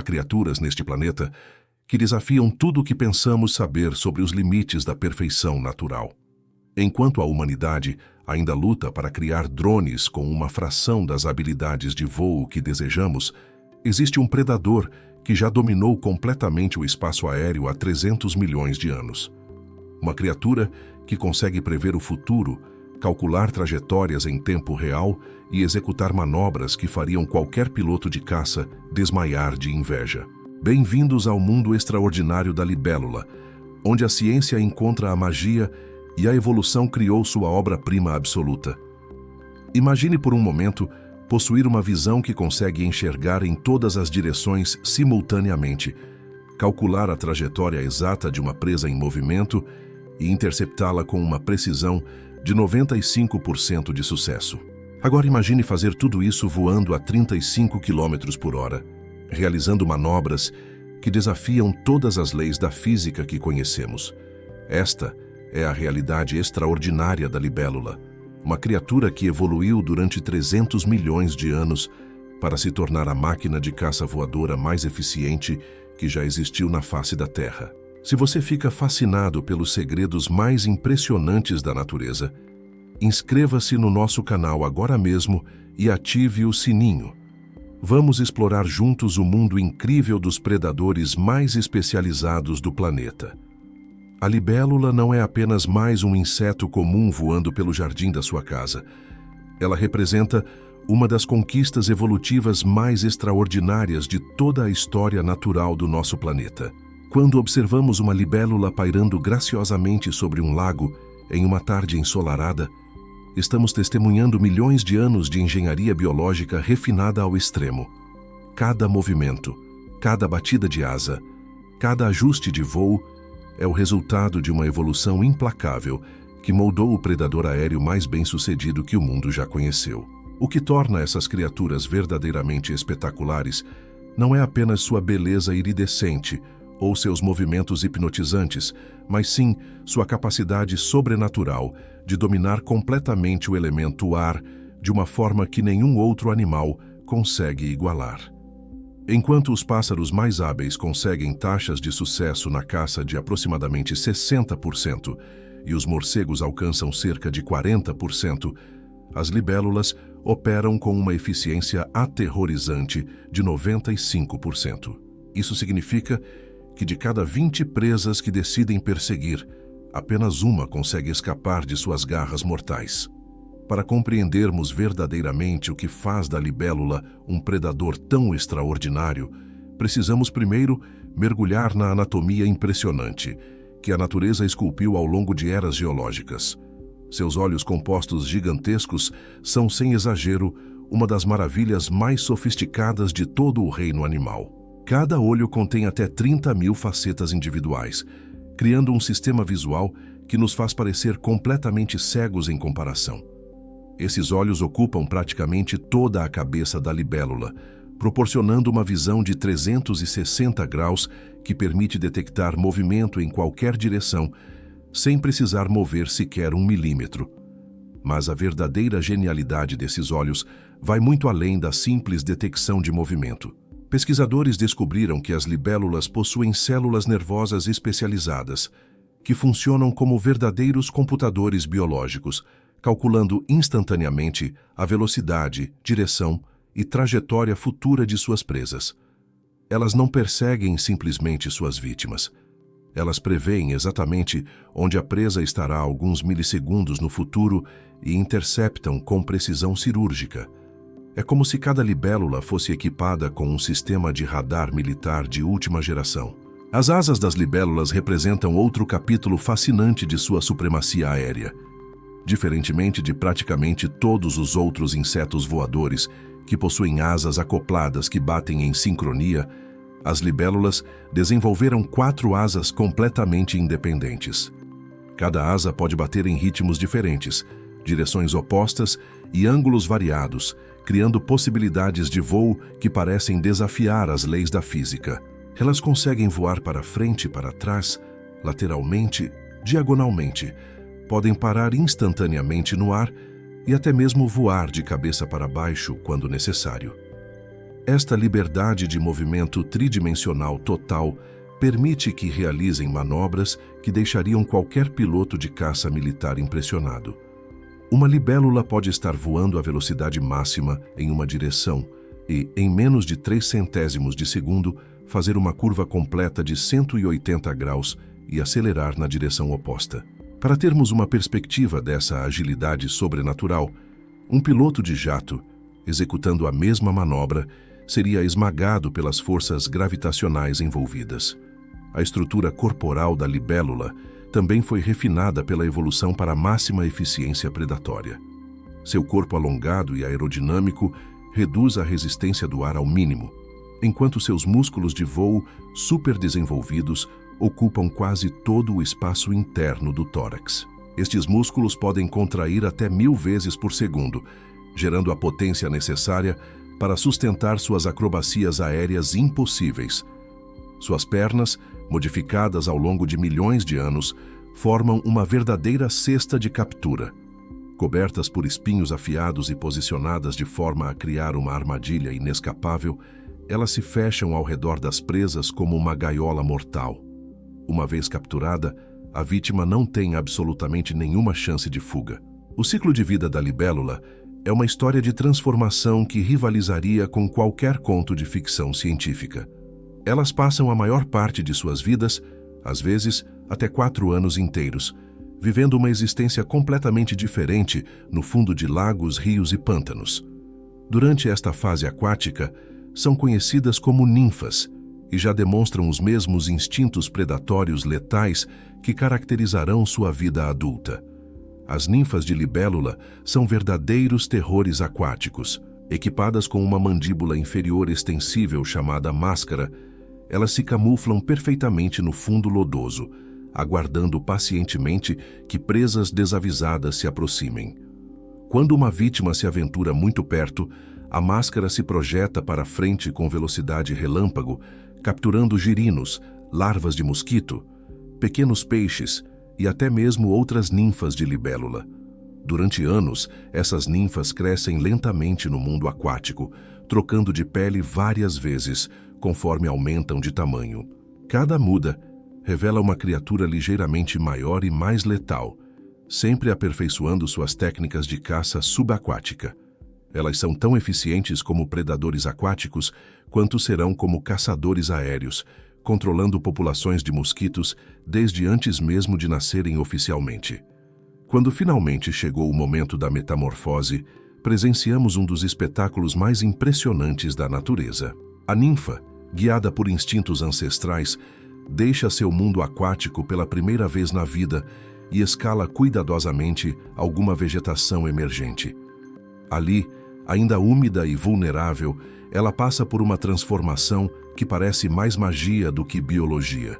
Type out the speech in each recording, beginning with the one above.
Há criaturas neste planeta que desafiam tudo o que pensamos saber sobre os limites da perfeição natural. Enquanto a humanidade ainda luta para criar drones com uma fração das habilidades de voo que desejamos, existe um predador que já dominou completamente o espaço aéreo há 300 milhões de anos. Uma criatura que consegue prever o futuro, calcular trajetórias em tempo real e executar manobras que fariam qualquer piloto de caça desmaiar de inveja. Bem-vindos ao mundo extraordinário da libélula, onde a ciência encontra a magia e a evolução criou sua obra-prima absoluta. Imagine por um momento possuir uma visão que consegue enxergar em todas as direções simultaneamente, calcular a trajetória exata de uma presa em movimento e interceptá-la com uma precisão de 95% de sucesso. Agora imagine fazer tudo isso voando a 35 km por hora, realizando manobras que desafiam todas as leis da física que conhecemos. Esta é a realidade extraordinária da libélula, uma criatura que evoluiu durante 300 milhões de anos para se tornar a máquina de caça voadora mais eficiente que já existiu na face da Terra. Se você fica fascinado pelos segredos mais impressionantes da natureza, inscreva-se no nosso canal agora mesmo e ative o sininho. Vamos explorar juntos o mundo incrível dos predadores mais especializados do planeta. A libélula não é apenas mais um inseto comum voando pelo jardim da sua casa. Ela representa uma das conquistas evolutivas mais extraordinárias de toda a história natural do nosso planeta. Quando observamos uma libélula pairando graciosamente sobre um lago em uma tarde ensolarada, estamos testemunhando milhões de anos de engenharia biológica refinada ao extremo. Cada movimento, cada batida de asa, cada ajuste de voo é o resultado de uma evolução implacável que moldou o predador aéreo mais bem-sucedido que o mundo já conheceu. O que torna essas criaturas verdadeiramente espetaculares não é apenas sua beleza iridescente ou seus movimentos hipnotizantes, mas sim sua capacidade sobrenatural de dominar completamente o elemento ar de uma forma que nenhum outro animal consegue igualar. Enquanto os pássaros mais hábeis conseguem taxas de sucesso na caça de aproximadamente 60% e os morcegos alcançam cerca de 40%, as libélulas operam com uma eficiência aterrorizante de 95%. Isso significa que de cada 20 presas que decidem perseguir, apenas uma consegue escapar de suas garras mortais. Para compreendermos verdadeiramente o que faz da libélula um predador tão extraordinário, precisamos primeiro mergulhar na anatomia impressionante que a natureza esculpiu ao longo de eras geológicas. Seus olhos compostos gigantescos são, sem exagero, uma das maravilhas mais sofisticadas de todo o reino animal. Cada olho contém até 30 mil facetas individuais, criando um sistema visual que nos faz parecer completamente cegos em comparação. Esses olhos ocupam praticamente toda a cabeça da libélula, proporcionando uma visão de 360 graus que permite detectar movimento em qualquer direção, sem precisar mover sequer 1 milímetro. Mas a verdadeira genialidade desses olhos vai muito além da simples detecção de movimento. Pesquisadores descobriram que as libélulas possuem células nervosas especializadas, que funcionam como verdadeiros computadores biológicos, calculando instantaneamente a velocidade, direção e trajetória futura de suas presas. Elas não perseguem simplesmente suas vítimas. Elas preveem exatamente onde a presa estará alguns milissegundos no futuro e interceptam com precisão cirúrgica. É como se cada libélula fosse equipada com um sistema de radar militar de última geração. As asas das libélulas representam outro capítulo fascinante de sua supremacia aérea. Diferentemente de praticamente todos os outros insetos voadores, que possuem asas acopladas que batem em sincronia, as libélulas desenvolveram 4 asas completamente independentes. Cada asa pode bater em ritmos diferentes, direções opostas e ângulos variados, criando possibilidades de voo que parecem desafiar as leis da física. Elas conseguem voar para frente e para trás, lateralmente, diagonalmente, podem parar instantaneamente no ar e até mesmo voar de cabeça para baixo quando necessário. Esta liberdade de movimento tridimensional total permite que realizem manobras que deixariam qualquer piloto de caça militar impressionado. Uma libélula pode estar voando à velocidade máxima em uma direção e, em menos de 0,03 de segundo, fazer uma curva completa de 180 graus e acelerar na direção oposta. Para termos uma perspectiva dessa agilidade sobrenatural, um piloto de jato, executando a mesma manobra, seria esmagado pelas forças gravitacionais envolvidas. A estrutura corporal da libélula também foi refinada pela evolução para máxima eficiência predatória. Seu corpo alongado e aerodinâmico reduz a resistência do ar ao mínimo, enquanto seus músculos de voo superdesenvolvidos ocupam quase todo o espaço interno do tórax. Estes músculos podem contrair até 1000 vezes por segundo, gerando a potência necessária para sustentar suas acrobacias aéreas impossíveis. Suas pernas, modificadas ao longo de milhões de anos, formam uma verdadeira cesta de captura. Cobertas por espinhos afiados e posicionadas de forma a criar uma armadilha inescapável, elas se fecham ao redor das presas como uma gaiola mortal. Uma vez capturada, a vítima não tem absolutamente nenhuma chance de fuga. O ciclo de vida da libélula é uma história de transformação que rivalizaria com qualquer conto de ficção científica. Elas passam a maior parte de suas vidas, às vezes até 4 anos inteiros, vivendo uma existência completamente diferente no fundo de lagos, rios e pântanos. Durante esta fase aquática, são conhecidas como ninfas e já demonstram os mesmos instintos predatórios letais que caracterizarão sua vida adulta. As ninfas de libélula são verdadeiros terrores aquáticos. Equipadas com uma mandíbula inferior extensível chamada máscara, elas se camuflam perfeitamente no fundo lodoso, aguardando pacientemente que presas desavisadas se aproximem. Quando uma vítima se aventura muito perto, a máscara se projeta para frente com velocidade relâmpago, capturando girinos, larvas de mosquito, pequenos peixes e até mesmo outras ninfas de libélula. Durante anos, essas ninfas crescem lentamente no mundo aquático, trocando de pele várias vezes, conforme aumentam de tamanho. Cada muda revela uma criatura ligeiramente maior e mais letal, sempre aperfeiçoando suas técnicas de caça subaquática. Elas são tão eficientes como predadores aquáticos, quanto serão como caçadores aéreos, controlando populações de mosquitos desde antes mesmo de nascerem oficialmente. Quando finalmente chegou o momento da metamorfose, presenciamos um dos espetáculos mais impressionantes da natureza. A ninfa, guiada por instintos ancestrais, deixa seu mundo aquático pela primeira vez na vida e escala cuidadosamente alguma vegetação emergente. Ali, ainda úmida e vulnerável, ela passa por uma transformação que parece mais magia do que biologia.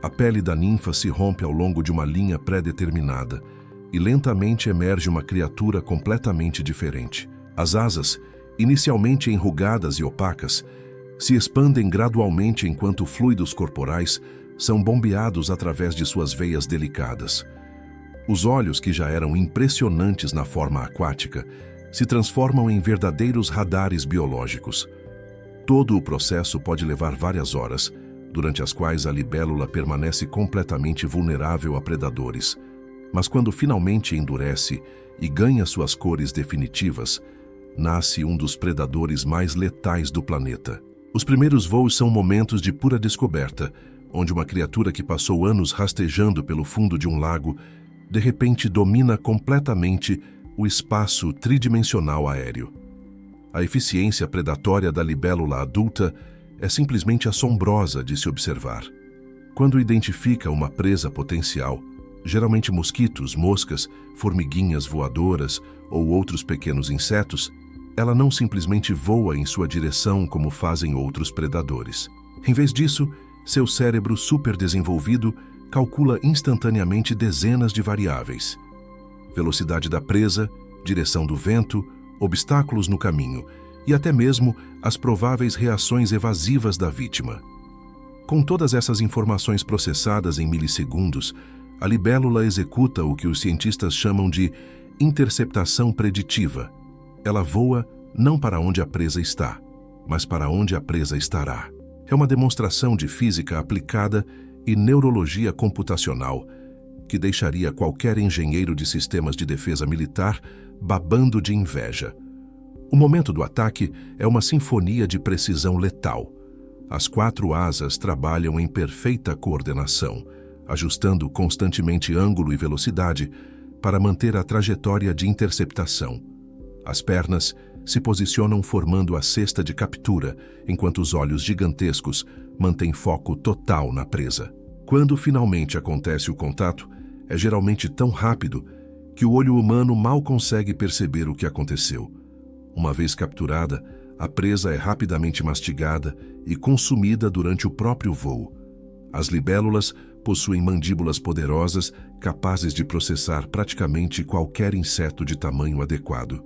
A pele da ninfa se rompe ao longo de uma linha pré-determinada e lentamente emerge uma criatura completamente diferente. As asas, inicialmente enrugadas e opacas, se expandem gradualmente enquanto fluidos corporais são bombeados através de suas veias delicadas. Os olhos, que já eram impressionantes na forma aquática, se transformam em verdadeiros radares biológicos. Todo o processo pode levar várias horas, durante as quais a libélula permanece completamente vulnerável a predadores. Mas quando finalmente endurece e ganha suas cores definitivas, nasce um dos predadores mais letais do planeta. Os primeiros voos são momentos de pura descoberta, onde uma criatura que passou anos rastejando pelo fundo de um lago, de repente domina completamente o espaço tridimensional aéreo. A eficiência predatória da libélula adulta é simplesmente assombrosa de se observar. Quando identifica uma presa potencial, geralmente mosquitos, moscas, formiguinhas voadoras ou outros pequenos insetos, ela não simplesmente voa em sua direção como fazem outros predadores. Em vez disso, seu cérebro superdesenvolvido calcula instantaneamente dezenas de variáveis: velocidade da presa, direção do vento, obstáculos no caminho e até mesmo as prováveis reações evasivas da vítima. Com todas essas informações processadas em milissegundos, a libélula executa o que os cientistas chamam de interceptação preditiva. Ela voa não para onde a presa está, mas para onde a presa estará. É uma demonstração de física aplicada e neurologia computacional que deixaria qualquer engenheiro de sistemas de defesa militar babando de inveja. O momento do ataque é uma sinfonia de precisão letal. As 4 asas trabalham em perfeita coordenação, ajustando constantemente ângulo e velocidade para manter a trajetória de interceptação. As pernas se posicionam formando a cesta de captura, enquanto os olhos gigantescos mantêm foco total na presa. Quando finalmente acontece o contato, é geralmente tão rápido que o olho humano mal consegue perceber o que aconteceu. Uma vez capturada, a presa é rapidamente mastigada e consumida durante o próprio voo. As libélulas possuem mandíbulas poderosas capazes de processar praticamente qualquer inseto de tamanho adequado.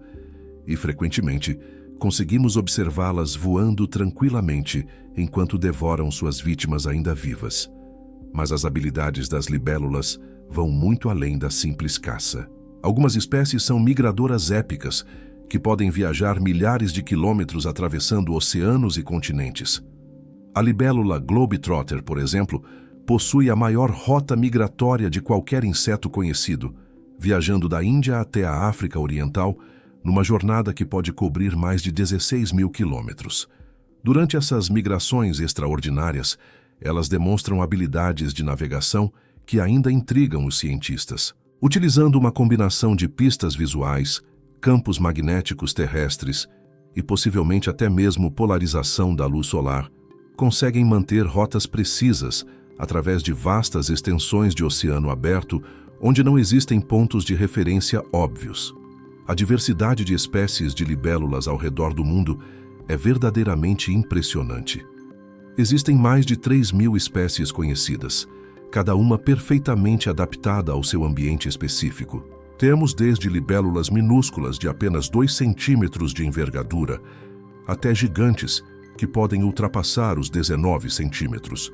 E, frequentemente, conseguimos observá-las voando tranquilamente enquanto devoram suas vítimas ainda vivas. Mas as habilidades das libélulas vão muito além da simples caça. Algumas espécies são migradoras épicas, que podem viajar milhares de quilômetros atravessando oceanos e continentes. A libélula globetrotter, por exemplo, possui a maior rota migratória de qualquer inseto conhecido, viajando da Índia até a África Oriental, numa jornada que pode cobrir mais de 16 mil quilômetros. Durante essas migrações extraordinárias, elas demonstram habilidades de navegação que ainda intrigam os cientistas. Utilizando uma combinação de pistas visuais, campos magnéticos terrestres e possivelmente até mesmo polarização da luz solar, conseguem manter rotas precisas através de vastas extensões de oceano aberto onde não existem pontos de referência óbvios. A diversidade de espécies de libélulas ao redor do mundo é verdadeiramente impressionante. Existem mais de 3.000 espécies conhecidas, cada uma perfeitamente adaptada ao seu ambiente específico. Temos desde libélulas minúsculas de apenas 2 centímetros de envergadura até gigantes que podem ultrapassar os 19 centímetros.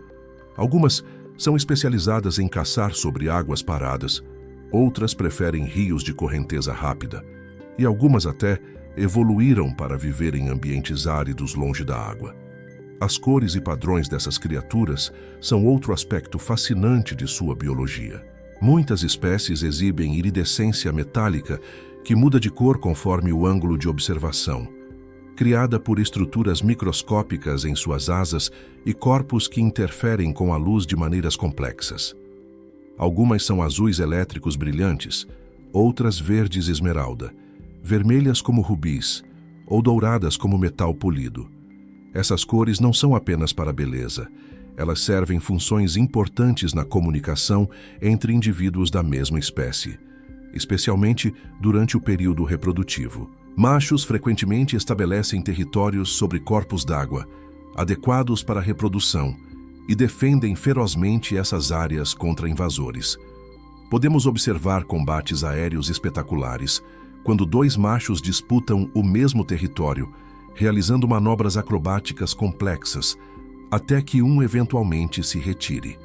Algumas são especializadas em caçar sobre águas paradas, outras preferem rios de correnteza rápida, e algumas até evoluíram para viver em ambientes áridos longe da água. As cores e padrões dessas criaturas são outro aspecto fascinante de sua biologia. Muitas espécies exibem iridescência metálica que muda de cor conforme o ângulo de observação, criada por estruturas microscópicas em suas asas e corpos que interferem com a luz de maneiras complexas. Algumas são azuis elétricos brilhantes, outras verdes esmeralda, vermelhas como rubis ou douradas como metal polido. Essas cores não são apenas para beleza. Elas servem funções importantes na comunicação entre indivíduos da mesma espécie, especialmente durante o período reprodutivo. Machos frequentemente estabelecem territórios sobre corpos d'água, adequados para a reprodução, e defendem ferozmente essas áreas contra invasores. Podemos observar combates aéreos espetaculares, quando 2 machos disputam o mesmo território, realizando manobras acrobáticas complexas, até que um eventualmente se retire.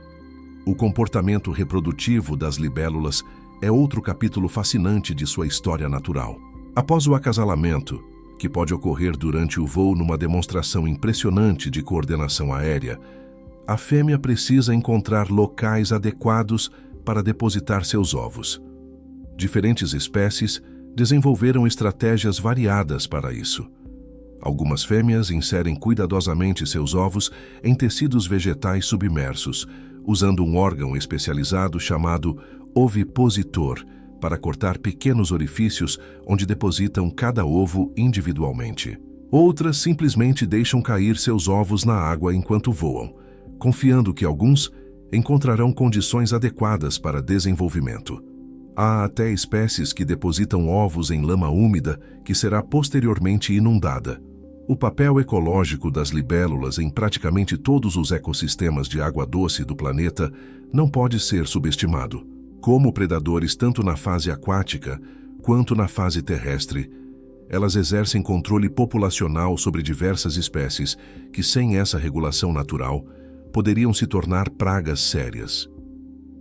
O comportamento reprodutivo das libélulas é outro capítulo fascinante de sua história natural. Após o acasalamento, que pode ocorrer durante o voo numa demonstração impressionante de coordenação aérea, a fêmea precisa encontrar locais adequados para depositar seus ovos. Diferentes espécies desenvolveram estratégias variadas para isso. Algumas fêmeas inserem cuidadosamente seus ovos em tecidos vegetais submersos, usando um órgão especializado chamado ovipositor para cortar pequenos orifícios onde depositam cada ovo individualmente. Outras simplesmente deixam cair seus ovos na água enquanto voam, confiando que alguns encontrarão condições adequadas para desenvolvimento. Há até espécies que depositam ovos em lama úmida que será posteriormente inundada. O papel ecológico das libélulas em praticamente todos os ecossistemas de água doce do planeta não pode ser subestimado. Como predadores tanto na fase aquática quanto na fase terrestre, elas exercem controle populacional sobre diversas espécies que, sem essa regulação natural, poderiam se tornar pragas sérias.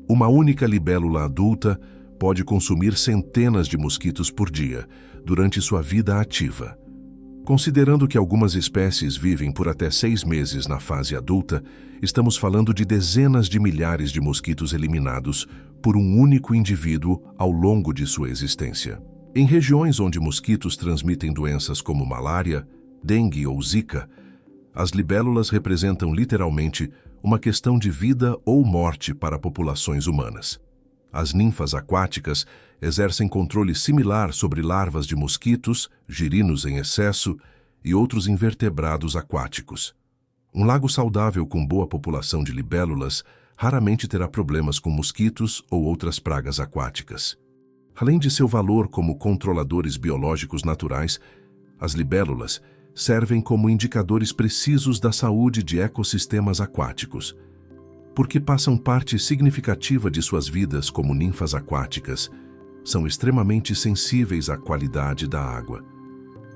Uma única libélula adulta pode consumir centenas de mosquitos por dia durante sua vida ativa. Considerando que algumas espécies vivem por até 6 meses na fase adulta, estamos falando de dezenas de milhares de mosquitos eliminados por um único indivíduo ao longo de sua existência. Em regiões onde mosquitos transmitem doenças como malária, dengue ou zika, as libélulas representam literalmente uma questão de vida ou morte para populações humanas. As ninfas aquáticas exercem controle similar sobre larvas de mosquitos, girinos em excesso e outros invertebrados aquáticos. Um lago saudável com boa população de libélulas raramente terá problemas com mosquitos ou outras pragas aquáticas. Além de seu valor como controladores biológicos naturais, as libélulas servem como indicadores precisos da saúde de ecossistemas aquáticos, porque passam parte significativa de suas vidas como ninfas aquáticas, são extremamente sensíveis à qualidade da água.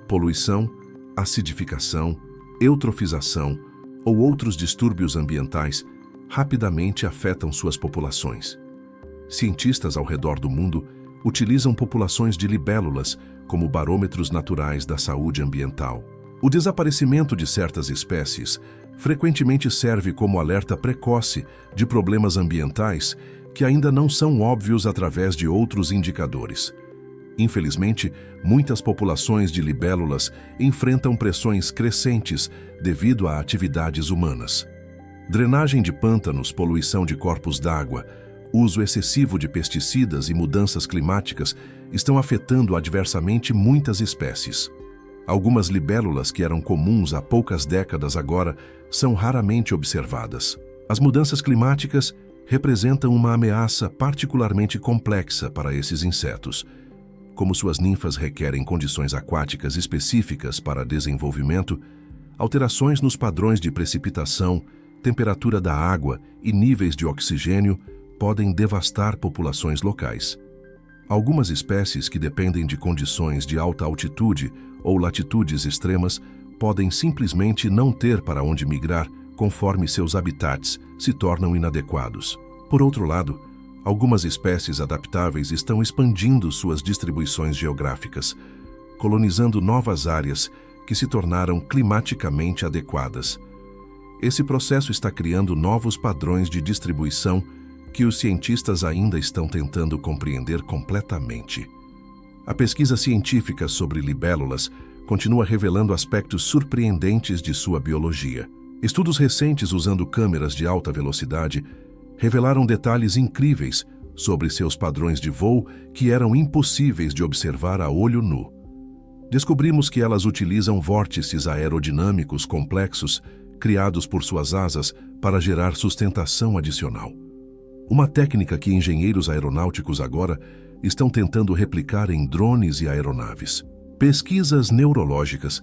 Poluição, acidificação, eutrofização ou outros distúrbios ambientais rapidamente afetam suas populações. Cientistas ao redor do mundo utilizam populações de libélulas como barômetros naturais da saúde ambiental. O desaparecimento de certas espécies frequentemente serve como alerta precoce de problemas ambientais que ainda não são óbvios através de outros indicadores. Infelizmente, muitas populações de libélulas enfrentam pressões crescentes devido a atividades humanas. Drenagem de pântanos, poluição de corpos d'água, uso excessivo de pesticidas e mudanças climáticas estão afetando adversamente muitas espécies. Algumas libélulas que eram comuns há poucas décadas agora são raramente observadas. As mudanças climáticas representam uma ameaça particularmente complexa para esses insetos. Como suas ninfas requerem condições aquáticas específicas para desenvolvimento, alterações nos padrões de precipitação, temperatura da água e níveis de oxigênio podem devastar populações locais. Algumas espécies que dependem de condições de alta altitude ou latitudes extremas podem simplesmente não ter para onde migrar conforme seus habitats se tornam inadequados. Por outro lado, algumas espécies adaptáveis estão expandindo suas distribuições geográficas, colonizando novas áreas que se tornaram climaticamente adequadas. Esse processo está criando novos padrões de distribuição que os cientistas ainda estão tentando compreender completamente. A pesquisa científica sobre libélulas continua revelando aspectos surpreendentes de sua biologia. Estudos recentes usando câmeras de alta velocidade revelaram detalhes incríveis sobre seus padrões de voo que eram impossíveis de observar a olho nu. Descobrimos que elas utilizam vórtices aerodinâmicos complexos criados por suas asas para gerar sustentação adicional. Uma técnica que engenheiros aeronáuticos agora estão tentando replicar em drones e aeronaves. Pesquisas neurológicas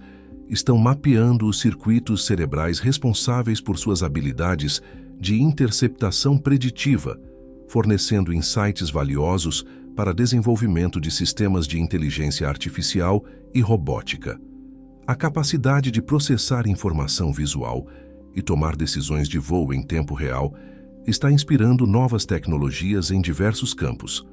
estão mapeando os circuitos cerebrais responsáveis por suas habilidades de interceptação preditiva, fornecendo insights valiosos para desenvolvimento de sistemas de inteligência artificial e robótica. A capacidade de processar informação visual e tomar decisões de voo em tempo real está inspirando novas tecnologias em diversos campos.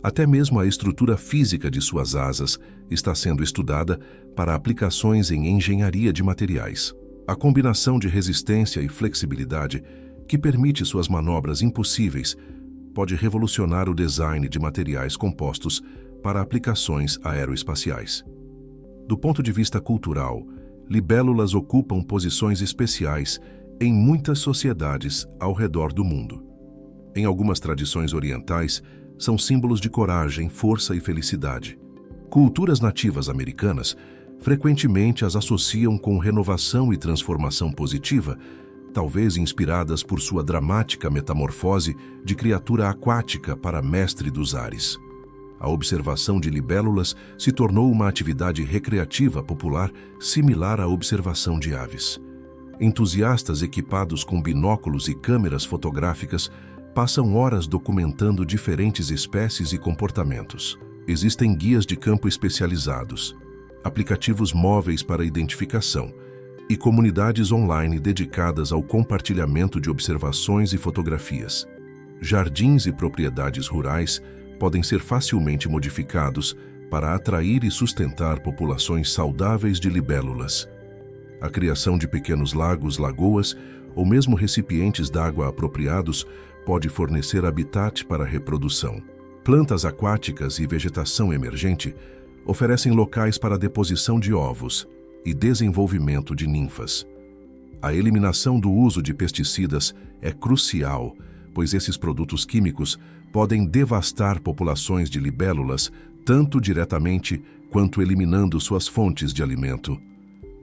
Até mesmo a estrutura física de suas asas está sendo estudada para aplicações em engenharia de materiais. A combinação de resistência e flexibilidade que permite suas manobras impossíveis pode revolucionar o design de materiais compostos para aplicações aeroespaciais. Do ponto de vista cultural, libélulas ocupam posições especiais em muitas sociedades ao redor do mundo. Em algumas tradições orientais, são símbolos de coragem, força e felicidade. Culturas nativas americanas frequentemente as associam com renovação e transformação positiva, talvez inspiradas por sua dramática metamorfose de criatura aquática para mestre dos ares. A observação de libélulas se tornou uma atividade recreativa popular similar à observação de aves. Entusiastas equipados com binóculos e câmeras fotográficas passam horas documentando diferentes espécies e comportamentos. Existem guias de campo especializados, aplicativos móveis para identificação e comunidades online dedicadas ao compartilhamento de observações e fotografias. Jardins e propriedades rurais podem ser facilmente modificados para atrair e sustentar populações saudáveis de libélulas. A criação de pequenos lagos, lagoas ou mesmo recipientes d'água apropriados pode fornecer habitat para a reprodução. Plantas aquáticas e vegetação emergente oferecem locais para a deposição de ovos e desenvolvimento de ninfas. A eliminação do uso de pesticidas é crucial, pois esses produtos químicos podem devastar populações de libélulas tanto diretamente quanto eliminando suas fontes de alimento.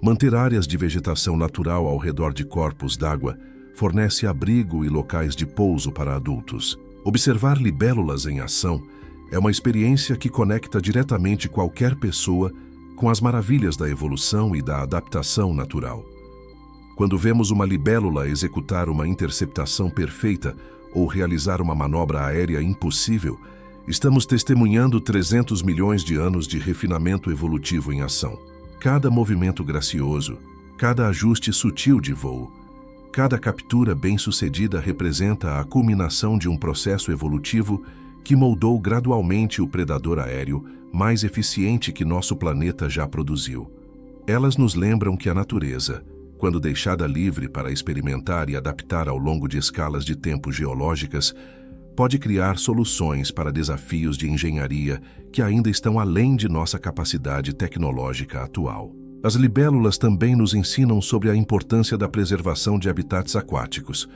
Manter áreas de vegetação natural ao redor de corpos d'água fornece abrigo e locais de pouso para adultos. Observar libélulas em ação é uma experiência que conecta diretamente qualquer pessoa com as maravilhas da evolução e da adaptação natural. Quando vemos uma libélula executar uma interceptação perfeita ou realizar uma manobra aérea impossível, estamos testemunhando 300 milhões de anos de refinamento evolutivo em ação. Cada movimento gracioso, cada ajuste sutil de voo, cada captura bem-sucedida representa a culminação de um processo evolutivo que moldou gradualmente o predador aéreo mais eficiente que nosso planeta já produziu. Elas nos lembram que a natureza, quando deixada livre para experimentar e adaptar ao longo de escalas de tempo geológicas, pode criar soluções para desafios de engenharia que ainda estão além de nossa capacidade tecnológica atual. As libélulas também nos ensinam sobre a importância da preservação de habitats aquáticos.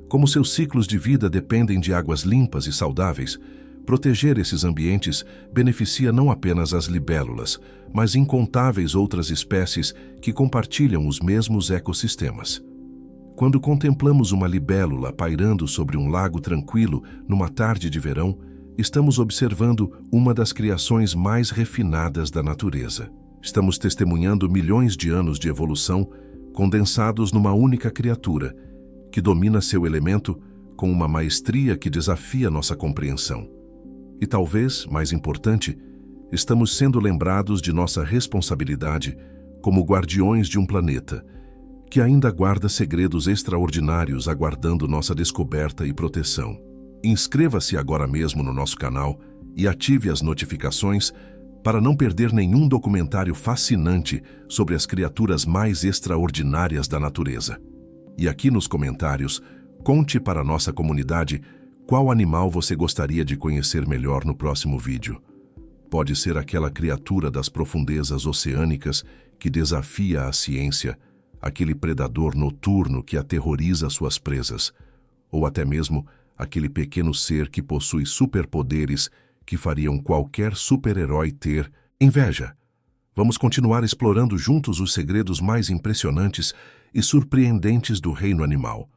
Como seus ciclos de vida dependem de águas limpas e saudáveis, proteger esses ambientes beneficia não apenas as libélulas, mas incontáveis outras espécies que compartilham os mesmos ecossistemas. Quando contemplamos uma libélula pairando sobre um lago tranquilo numa tarde de verão, estamos observando uma das criações mais refinadas da natureza. Estamos testemunhando milhões de anos de evolução condensados numa única criatura, que domina seu elemento com uma maestria que desafia nossa compreensão. E talvez, mais importante, estamos sendo lembrados de nossa responsabilidade como guardiões de um planeta que ainda guarda segredos extraordinários aguardando nossa descoberta e proteção. Inscreva-se agora mesmo no nosso canal e ative as notificações para não perder nenhum documentário fascinante sobre as criaturas mais extraordinárias da natureza. E aqui nos comentários, conte para a nossa comunidade qual animal você gostaria de conhecer melhor no próximo vídeo. Pode ser aquela criatura das profundezas oceânicas que desafia a ciência, aquele predador noturno que aterroriza suas presas, ou até mesmo aquele pequeno ser que possui superpoderes que fariam qualquer super-herói ter inveja. Vamos continuar explorando juntos os segredos mais impressionantes e surpreendentes do reino animal.